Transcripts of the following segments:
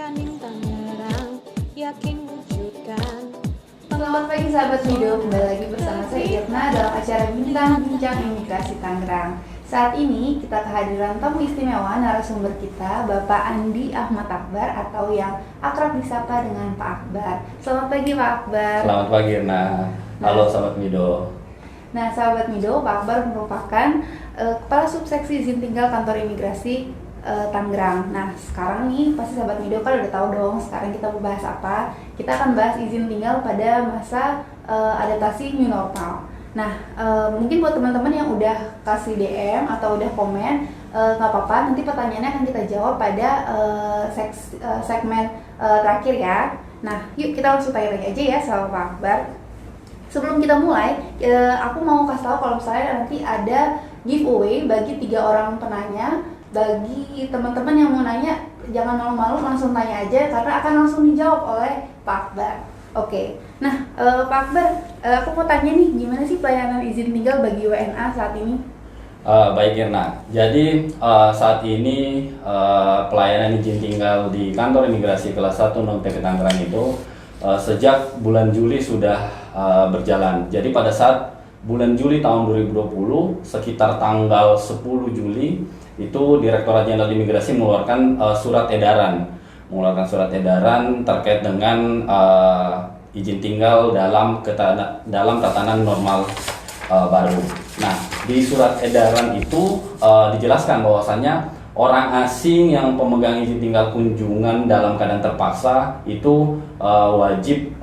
Kaning Tangerang, yakin wujudkan. Selamat pagi sahabat Mido, kembali lagi bersama saya Irna dalam acara Bincang Imigrasi Tangerang. Saat ini kita kehadiran tamu istimewa narasumber kita, Bapak Andi Ahmad Akbar atau yang akrab disapa dengan Pak Akbar. Selamat pagi Pak Akbar. Selamat pagi Irna. Halo sahabat Mido. Nah sahabat Mido, Pak Akbar merupakan Kepala Subseksi Izin Tinggal Kantor Imigrasi Tangerang. Nah sekarang nih pasti sahabat Mido kan udah tahu dong sekarang kita mau bahas apa. Kita akan bahas izin tinggal pada masa adaptasi new normal. Nah mungkin buat teman-teman yang udah kasih DM atau udah komen nggak apa-apa, nanti pertanyaannya akan kita jawab pada segmen terakhir ya. Nah yuk kita langsung tanya-tanya aja ya sama Pak Akbar. Sebelum kita mulai, aku mau kasih tahu kalau misalnya nanti ada giveaway bagi 3 orang penanya. Bagi teman-teman yang mau nanya, jangan malu-malu, langsung tanya aja karena akan langsung dijawab oleh Pak Akbar. Oke, nah Pak Akbar, aku mau tanya nih, gimana sih pelayanan izin tinggal bagi WNA saat ini? Baik Irna, jadi saat ini pelayanan izin tinggal di kantor imigrasi kelas 1 non-TP Tangerang itu sejak bulan Juli sudah berjalan. Jadi pada saat bulan Juli tahun 2020, sekitar tanggal 10 Juli, itu Direktorat Jenderal Imigrasi mengeluarkan surat edaran terkait dengan izin tinggal dalam tatanan normal baru. Nah, di surat edaran itu dijelaskan bahwasannya orang asing yang pemegang izin tinggal kunjungan dalam keadaan terpaksa itu wajib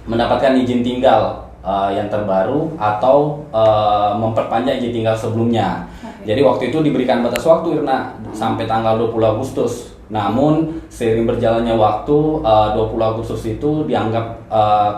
mendapatkan izin tinggal yang terbaru atau memperpanjang izin tinggal sebelumnya. Jadi waktu itu diberikan batas waktu Irna sampai tanggal 20 Agustus. Namun seiring berjalannya waktu 20 Agustus itu dianggap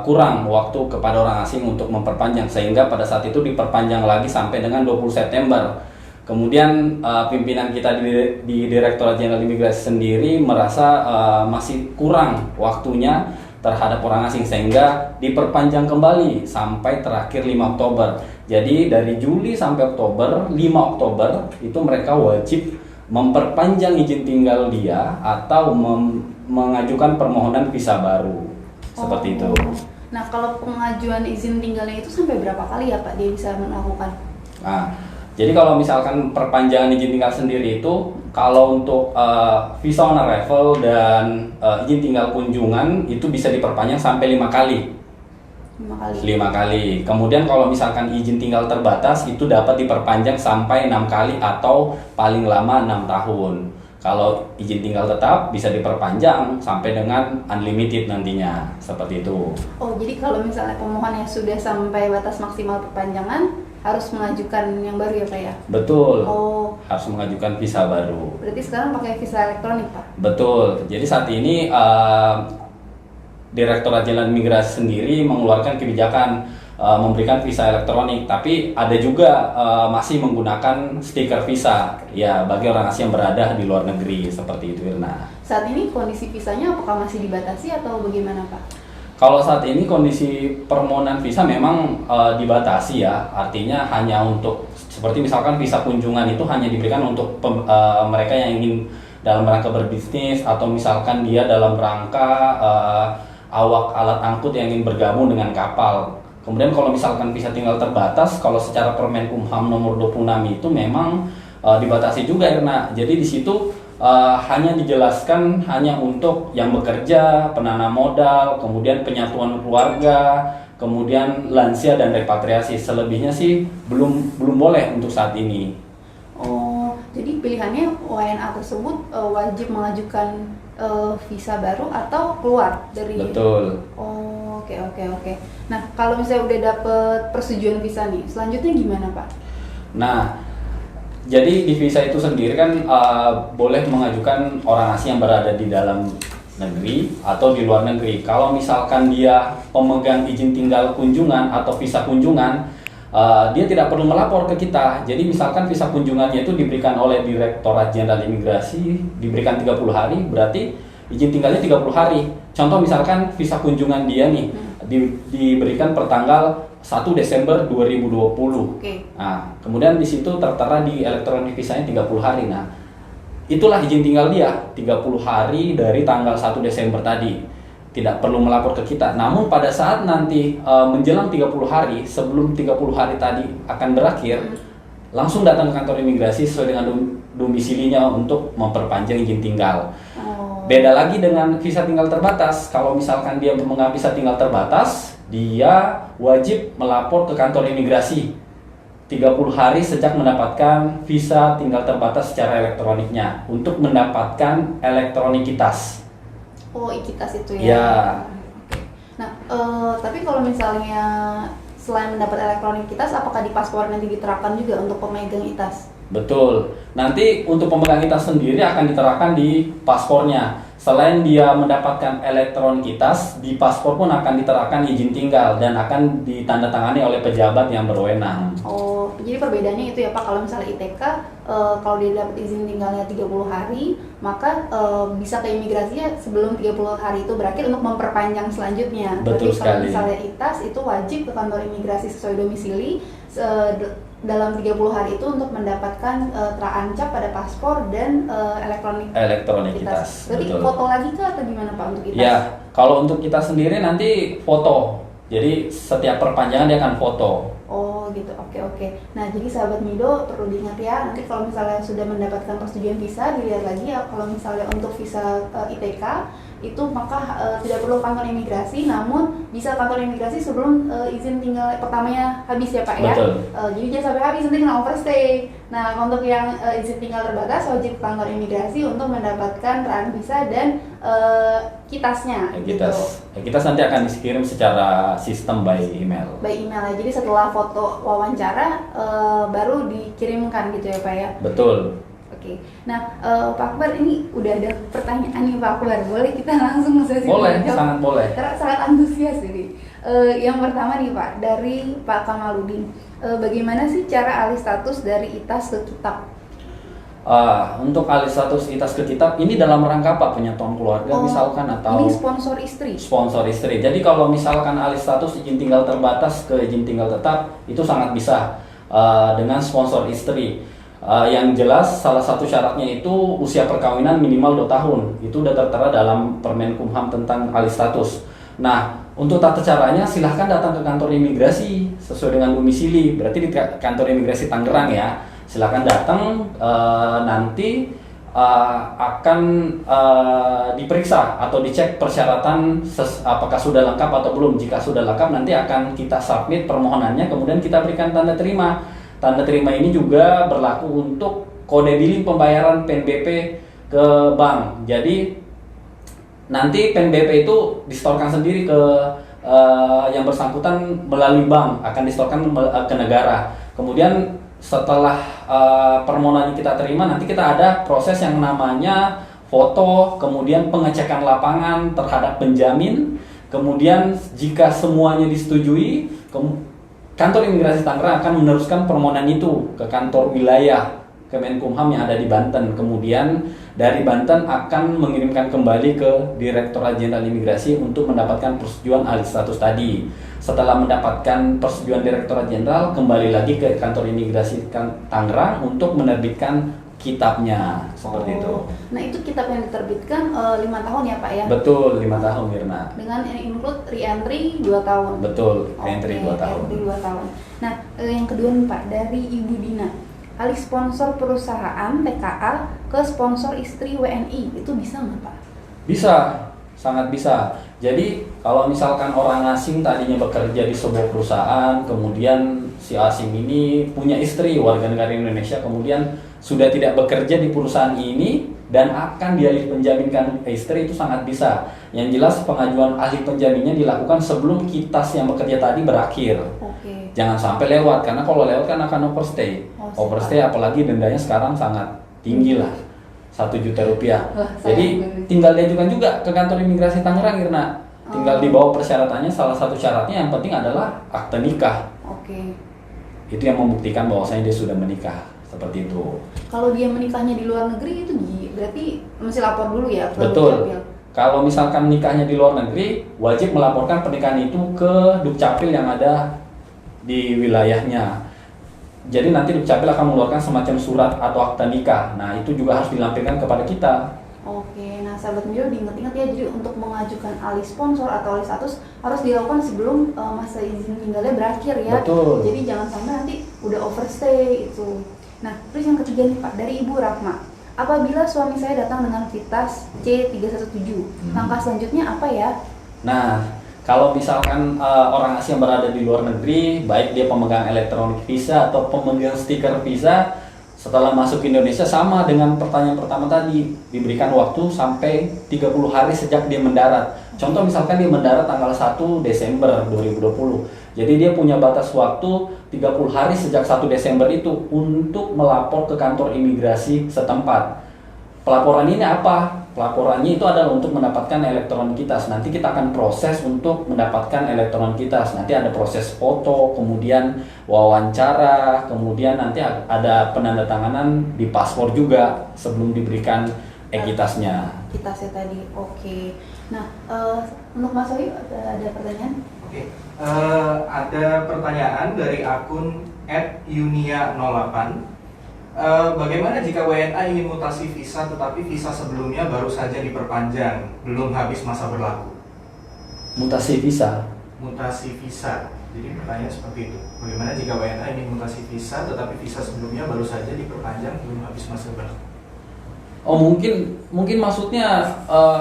kurang waktu kepada orang asing untuk memperpanjang, sehingga pada saat itu diperpanjang lagi sampai dengan 20 September. Kemudian pimpinan kita di Direktorat Jenderal Imigrasi sendiri merasa masih kurang waktunya terhadap orang asing, sehingga diperpanjang kembali sampai terakhir 5 Oktober. Jadi dari Juli sampai Oktober, 5 Oktober itu mereka wajib memperpanjang izin tinggal dia atau mengajukan permohonan visa baru. Seperti itu. Nah kalau pengajuan izin tinggalnya itu sampai berapa kali ya Pak dia bisa melakukan? Nah, jadi kalau misalkan perpanjangan izin tinggal sendiri itu, kalau untuk visa on arrival dan izin tinggal kunjungan itu bisa diperpanjang sampai 5 kali. 5 kali. Kemudian kalau misalkan izin tinggal terbatas itu dapat diperpanjang sampai 6 kali atau paling lama 6 tahun. Kalau izin tinggal tetap bisa diperpanjang sampai dengan unlimited nantinya, seperti itu. Oh, jadi kalau misalnya pemohon yang sudah sampai batas maksimal perpanjangan harus mengajukan yang baru ya Pak ya? Betul. Oh. Harus mengajukan visa baru. Berarti sekarang pakai visa elektronik Pak? Betul. Jadi saat ini Direktorat Jenderal Imigrasi sendiri mengeluarkan kebijakan memberikan visa elektronik, tapi ada juga masih menggunakan stiker visa ya bagi orang asing yang berada di luar negeri, seperti itu Irna. Saat ini kondisi visanya apakah masih dibatasi atau bagaimana Pak? Kalau saat ini kondisi permohonan visa memang dibatasi ya, artinya hanya untuk seperti misalkan visa kunjungan itu hanya diberikan untuk mereka yang ingin dalam rangka berbisnis, atau misalkan dia dalam rangka awak alat angkut yang ingin bergabung dengan kapal. Kemudian kalau misalkan visa tinggal terbatas, kalau secara Permenkumham nomor 26 itu memang dibatasi juga Irna. Jadi di situ hanya dijelaskan hanya untuk yang bekerja, penanam modal, kemudian penyatuan keluarga, kemudian lansia dan repatriasi. Selebihnya sih belum boleh untuk saat ini. Oh, jadi pilihannya WNA tersebut wajib mengajukan visa baru atau keluar dari. Betul. Oh, oke. Nah, kalau misalnya udah dapet persetujuan visa nih, selanjutnya gimana Pak? Nah, jadi di visa itu sendiri kan boleh mengajukan orang asing yang berada di dalam negeri atau di luar negeri. Kalau misalkan dia pemegang izin tinggal kunjungan atau visa kunjungan, dia tidak perlu melapor ke kita. Jadi misalkan visa kunjungannya itu diberikan oleh Direktorat Jenderal Imigrasi, diberikan 30 hari, berarti izin tinggalnya 30 hari. Contoh misalkan visa kunjungan dia nih diberikan per tanggal 1 Desember 2020. Oke. Nah, kemudian di situ tertera di elektronik visanya 30 hari. Nah, itulah izin tinggal dia 30 hari dari tanggal 1 Desember tadi. Tidak perlu melapor ke kita. Namun pada saat nanti menjelang 30 hari, sebelum 30 hari tadi akan berakhir, langsung datang ke kantor imigrasi sesuai dengan domisilinya untuk memperpanjang izin tinggal. Beda lagi dengan visa tinggal terbatas. Kalau misalkan dia mengambil visa tinggal terbatas, dia wajib melapor ke kantor imigrasi 30 hari sejak mendapatkan visa tinggal terbatas secara elektroniknya untuk mendapatkan elektronikitas. Oh, ikitas itu ya. Ya. Oke. Nah, tapi kalau misalnya selain mendapat elektronikitas, apakah di paspor nanti diterapkan juga untuk pemegang itas? Betul. Nanti untuk pemegang itas sendiri akan diterapkan di paspornya. Selain dia mendapatkan elektronikitas, di paspor pun akan diterapkan izin tinggal dan akan ditandatangani oleh pejabat yang berwenang. Oh, jadi perbedaannya itu ya Pak, kalau misalnya ITK, kalau dia dapat izin tinggalnya 30 hari, maka bisa ke imigrasinya sebelum 30 hari itu berakhir untuk memperpanjang selanjutnya. Betul Berarti sekali. kalau misalnya ITAS itu wajib ke kantor imigrasi sesuai domisili dalam 30 hari itu untuk mendapatkan terancap pada paspor dan Elektronikitas. Berarti Betul. foto lagi kah atau gimana Pak untuk ITAS? Ya, kalau untuk kita sendiri nanti foto. Jadi setiap perpanjangan dia akan foto. Oh gitu, oke. Nah jadi sahabat Mido perlu diingat ya, nanti kalau misalnya sudah mendapatkan persetujuan visa, dilihat lagi ya kalau misalnya untuk visa ITK itu maka tidak perlu kantor imigrasi, namun bisa kantor imigrasi sebelum izin tinggal pertamanya habis ya Pak ya. Betul. Jadi jangan sampai habis nanti kena overstay. Nah untuk yang izin tinggal terbatas wajib ke kantor imigrasi untuk mendapatkan raan visa dan kitasnya. Kitas nanti akan dikirim secara sistem by email. By email ya, jadi setelah foto wawancara baru dikirimkan gitu ya Pak ya? Betul. Oke, nah Pak Akbar ini udah ada pertanyaan nih Pak Akbar, boleh kita langsung sesi Boleh, jawab? sangat boleh. Karena sangat antusias ini. Yang pertama nih Pak, dari Pak Kamaludin, bagaimana sih cara alih status dari ITAS ke kitab? Untuk alih status ITAS ke kitab ini dalam rangka apa? Penyatuan keluarga misalkan atau ini sponsor istri? Sponsor istri. Jadi kalau misalkan alih status izin tinggal terbatas ke izin tinggal tetap itu sangat bisa dengan sponsor istri. Yang jelas salah satu syaratnya itu usia perkawinan minimal 2 tahun. Itu sudah tertera dalam Permenkumham tentang alih status. Nah, untuk tata caranya silahkan datang ke kantor imigrasi sesuai dengan domisili. Berarti di kantor imigrasi Tangerang ya. Silahkan datang, nanti akan diperiksa atau dicek persyaratan apakah sudah lengkap atau belum. Jika sudah lengkap nanti akan kita submit permohonannya, kemudian kita berikan tanda terima. Tanda terima ini juga berlaku untuk kode billing pembayaran PNBP ke bank. Jadi nanti PNBP itu distorkan sendiri ke yang bersangkutan melalui bank, akan distorkan ke negara. Kemudian setelah permohonan kita terima, nanti kita ada proses yang namanya foto, kemudian pengecekan lapangan terhadap penjamin. Kemudian jika semuanya disetujui, kantor imigrasi Tangerang akan meneruskan permohonan itu ke kantor wilayah Kemenkumham yang ada di Banten. Kemudian dari Banten akan mengirimkan kembali ke Direktorat Jenderal Imigrasi untuk mendapatkan persetujuan alih status tadi. Setelah mendapatkan persetujuan Direktorat Jenderal, kembali lagi ke kantor imigrasi Tangerang untuk menerbitkan kitabnya, seperti itu. Nah itu kitab yang diterbitkan 5 tahun ya Pak ya? Betul, 5 tahun Mirna. Dengan include re-entry 2 tahun? Betul, re-entry 2 tahun. Re-entry 2 tahun. Nah yang kedua nih Pak, dari Ibu Dina, alih sponsor perusahaan TKA ke sponsor istri WNI, itu bisa nggak Pak? Bisa, sangat bisa. Jadi kalau misalkan orang asing tadinya bekerja di sebuah perusahaan, kemudian si asing ini punya istri warga negara Indonesia, kemudian sudah tidak bekerja di perusahaan ini dan akan dialih penjaminkan istri, itu sangat bisa. Yang jelas pengajuan alih penjaminnya dilakukan sebelum kitas yang bekerja tadi berakhir. Oke. Jangan sampai lewat, karena kalau lewat kan akan overstay. Overstay apalagi dendanya sekarang sangat tinggi lah, 1 juta rupiah. Jadi tinggal diajukan juga ke kantor imigrasi Tangerang, Irna. Tinggal dibawa persyaratannya, salah satu syaratnya yang penting adalah akte nikah. Oke. Itu yang membuktikan bahwasanya dia sudah menikah, seperti itu. Kalau dia menikahnya di luar negeri itu berarti mesti lapor dulu ya? Betul. Kalau misalkan nikahnya di luar negeri, wajib melaporkan pernikahan itu ke Dukcapil yang ada di wilayahnya. Jadi nanti Dukcapil akan mengeluarkan semacam surat atau akta nikah. Nah, itu juga harus dilampirkan kepada kita. Oke, nah sahabat Mido diingat-ingat ya, jadi untuk mengajukan alih sponsor atau alih status harus dilakukan sebelum masa izin tinggalnya berakhir ya. Betul. Jadi jangan sampai nanti udah overstay itu. Nah, terus yang ketiga nih Pak, dari Ibu Rahma. Apabila suami saya datang dengan Vitas C317, langkah selanjutnya apa ya? Nah, kalau misalkan orang asing yang berada di luar negeri, baik dia pemegang elektronik visa atau pemegang stiker visa, setelah masuk ke Indonesia sama dengan pertanyaan pertama tadi, diberikan waktu sampai 30 hari sejak dia mendarat. Contoh misalkan dia mendarat tanggal 1 Desember 2020. Jadi dia punya batas waktu 30 hari sejak 1 Desember itu untuk melapor ke kantor imigrasi setempat. Pelaporan ini apa? Pelaporannya itu adalah untuk mendapatkan elektronikitas. Nanti kita akan proses untuk mendapatkan elektronikitas. Nanti ada proses foto, kemudian wawancara, kemudian nanti ada penandatanganan di paspor juga sebelum diberikan ekitasnya. Kitasnya tadi, oke. Nah, untuk Mas Soyu ada pertanyaan? Oke, ada pertanyaan dari akun @yunia08. Bagaimana jika WNA ingin mutasi visa tetapi visa sebelumnya baru saja diperpanjang, belum habis masa berlaku? Mutasi visa. Mutasi visa. Jadi pertanyaan seperti itu. Bagaimana jika WNA ingin mutasi visa tetapi visa sebelumnya baru saja diperpanjang, belum habis masa berlaku? Oh, mungkin maksudnya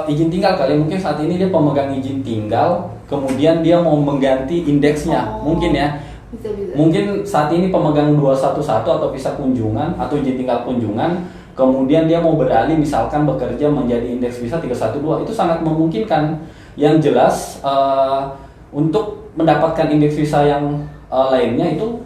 izin tinggal kali. Mungkin saat ini dia pemegang izin tinggal, kemudian dia mau mengganti indeksnya. Mungkin ya. Bisa. Mungkin saat ini pemegang 211 atau visa kunjungan atau izin tinggal kunjungan, kemudian dia mau beralih misalkan bekerja menjadi indeks visa 312, itu sangat memungkinkan. Yang jelas untuk mendapatkan indeks visa yang lainnya itu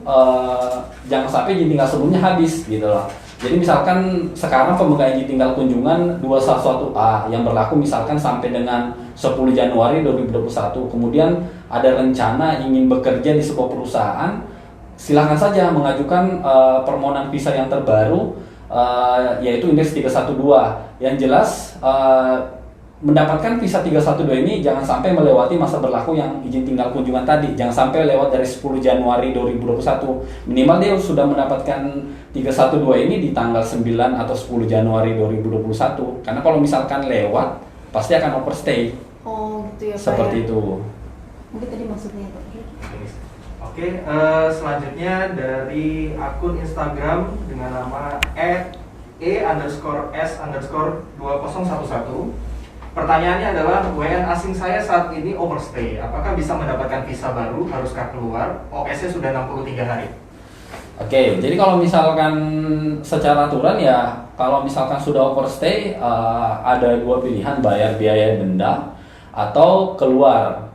jangan sampai izin tinggal sebelumnya habis gitu loh. Jadi misalkan sekarang pemegang izin tinggal kunjungan 211A yang berlaku misalkan sampai dengan 10 Januari 2021. Kemudian ada rencana ingin bekerja di sebuah perusahaan, silakan saja mengajukan permohonan visa yang terbaru yaitu indeks 312. Yang jelas mendapatkan visa 312 ini jangan sampai melewati masa berlaku yang izin tinggal kunjungan tadi. Jangan sampai lewat dari 10 Januari 2021. Minimal dia sudah mendapatkan 312 ini di tanggal 9 atau 10 Januari 2021. Karena kalau misalkan lewat, pasti akan overstay. Oh, gitu ya Pak. Seperti ya? itu. Mungkin tadi maksudnya Pak. Oke, selanjutnya dari akun Instagram dengan nama @e_s_2011. Pertanyaannya adalah, WNA asing saya saat ini overstay, apakah bisa mendapatkan visa baru, haruskah keluar? OS-nya sudah 63 hari. Oke, jadi kalau misalkan secara aturan ya, kalau misalkan sudah overstay, ada dua pilihan, bayar biaya denda atau keluar.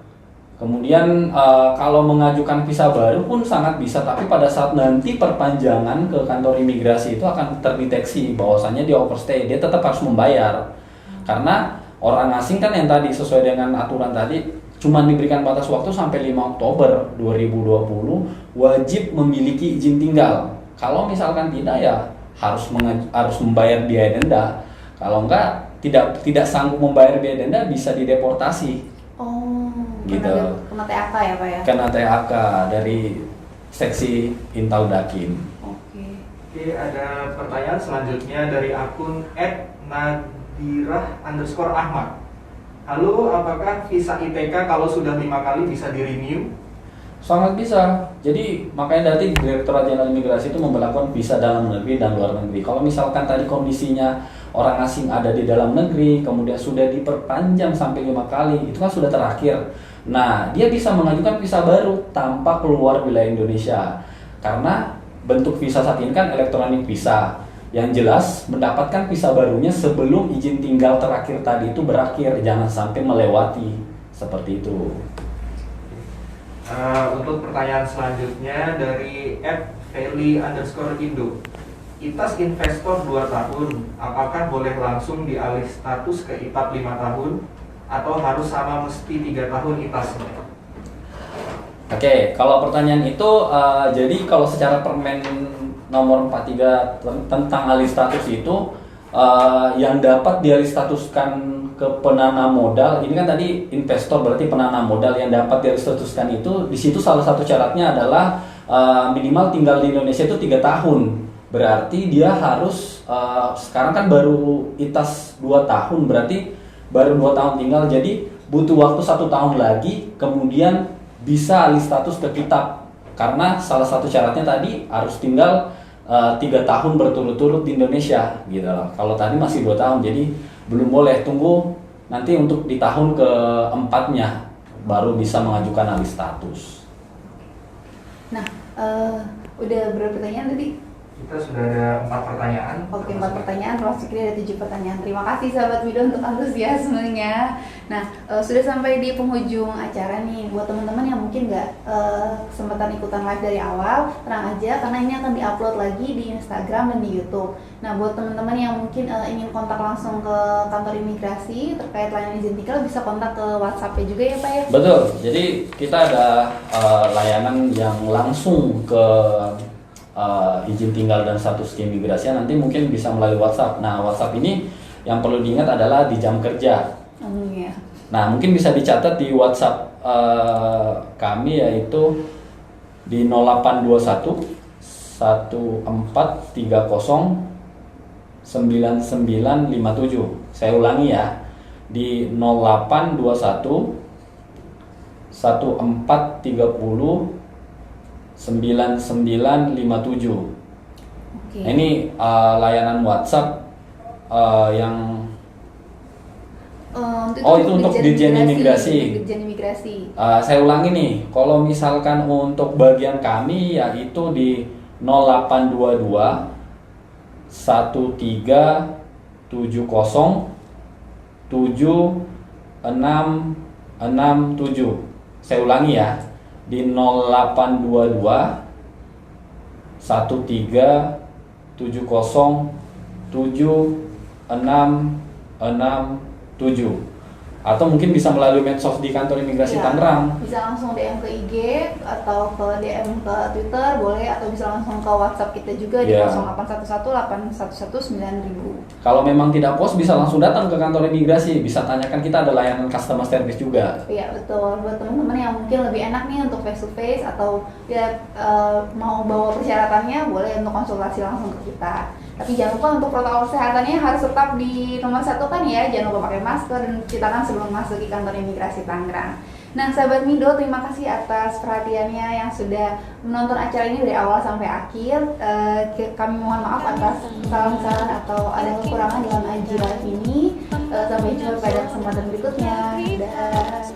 Kemudian kalau mengajukan visa baru pun sangat bisa, tapi pada saat nanti perpanjangan ke kantor imigrasi itu akan terdeteksi bahwasannya dia overstay, dia tetap harus membayar. Karena orang asing kan yang tadi sesuai dengan aturan tadi cuma diberikan batas waktu sampai 5 Oktober 2020 wajib memiliki izin tinggal. Kalau misalkan tidak ya harus membayar biaya denda. Kalau enggak tidak sanggup membayar biaya denda bisa dideportasi. Oh, Gitu. Kena TAK ya Pak ya? Kena TAK dari seksi Intal Dakim. Oke. Oke, ada pertanyaan selanjutnya dari akun @nadirah_ahmad. Halo, apakah visa ITK kalau sudah 5 kali bisa di-renew? Sangat bisa. Jadi makanya nanti Direktorat Jenderal Imigrasi itu memberlakukan visa dalam negeri dan luar negeri. Kalau misalkan tadi kondisinya orang asing ada di dalam negeri, kemudian sudah diperpanjang sampai 5 kali, itu kan sudah terakhir. Nah, dia bisa mengajukan visa baru tanpa keluar wilayah Indonesia. Karena bentuk visa saat ini kan elektronik visa. Yang jelas mendapatkan visa barunya sebelum izin tinggal terakhir tadi itu berakhir, jangan sampai melewati seperti itu. Untuk pertanyaan selanjutnya dari @feli_indo. ITAS investor 2 tahun, apakah boleh langsung dialih status ke ITAP 5 tahun atau harus sama mesti 3 tahun ITASnya? Oke, kalau pertanyaan itu jadi kalau secara Permen nomor 43 tentang alih status itu yang dapat dialih statuskan ke penanam modal, ini kan tadi investor berarti penanam modal yang dapat dialih statuskan itu, di situ salah satu syaratnya adalah minimal tinggal di Indonesia itu 3 tahun. Berarti dia harus sekarang kan baru ITAS 2 tahun, berarti baru 2 tahun tinggal, jadi butuh waktu 1 tahun lagi kemudian bisa alih status ke kitab. Karena salah satu syaratnya tadi harus tinggal 3 tahun berturut-turut di Indonesia gitu loh. Kalau tadi masih 2 tahun, jadi belum boleh, tunggu nanti untuk di tahun keempatnya baru bisa mengajukan alih status. Nah, udah berapa pertanyaan tadi? Kita sudah ada 4 pertanyaan. Oke, 4 pertanyaan, termasuk ini ada 7 pertanyaan. Terima kasih sahabat Mido untuk antusiasmenya. Nah, sudah sampai di penghujung acara nih. Buat teman-teman yang mungkin nggak kesempatan ikutan live dari awal, tenang aja karena ini akan diupload lagi di Instagram dan di YouTube. Nah, buat teman-teman yang mungkin ingin kontak langsung ke kantor imigrasi terkait layanan izin tinggal, bisa kontak ke WhatsApp-nya juga ya Pak ya? Betul, jadi kita ada layanan yang langsung ke izin tinggal dan status keimigrasian, nanti mungkin bisa melalui WhatsApp. Nah, WhatsApp ini yang perlu diingat adalah di jam kerja. Iya. Nah, mungkin bisa dicatat di WhatsApp kami, yaitu di 0821 1430 9957. Saya ulangi ya, di 0821 1430 9957. Oke. Nah, ini layanan WhatsApp yang itu untuk Dirjen Imigrasi. Dirjen Imigrasi. Saya ulangi nih, kalau misalkan untuk bagian kami yaitu di 0822 1370 7667. Saya ulangi ya, di 0822 1370 7667, atau mungkin bisa melalui medsos di kantor imigrasi Ya, Tangerang. bisa langsung DM ke IG atau ke DM ke Twitter boleh, atau bisa langsung ke WhatsApp kita juga di Ya. 0811 811 9000. Kalau memang tidak puas bisa langsung datang ke kantor imigrasi, bisa tanyakan, kita ada layanan customer service juga. Iya betul, buat teman-teman yang mungkin lebih enak nih untuk face to face atau ya mau bawa persyaratannya, boleh untuk konsultasi langsung ke kita. Tapi jangan lupa untuk protokol kesehatannya harus tetap di nomor 1 kan ya, jangan lupa pakai masker dan cuci tangan sebelum masuk di kantor imigrasi Tangerang. Nah sahabat Mido, terima kasih atas perhatiannya yang sudah menonton acara ini dari awal sampai akhir. Kami mohon maaf atas kesalahan-kesalahan atau ada kekurangan dalam IG live ini. Sampai jumpa pada kesempatan berikutnya. Dadah.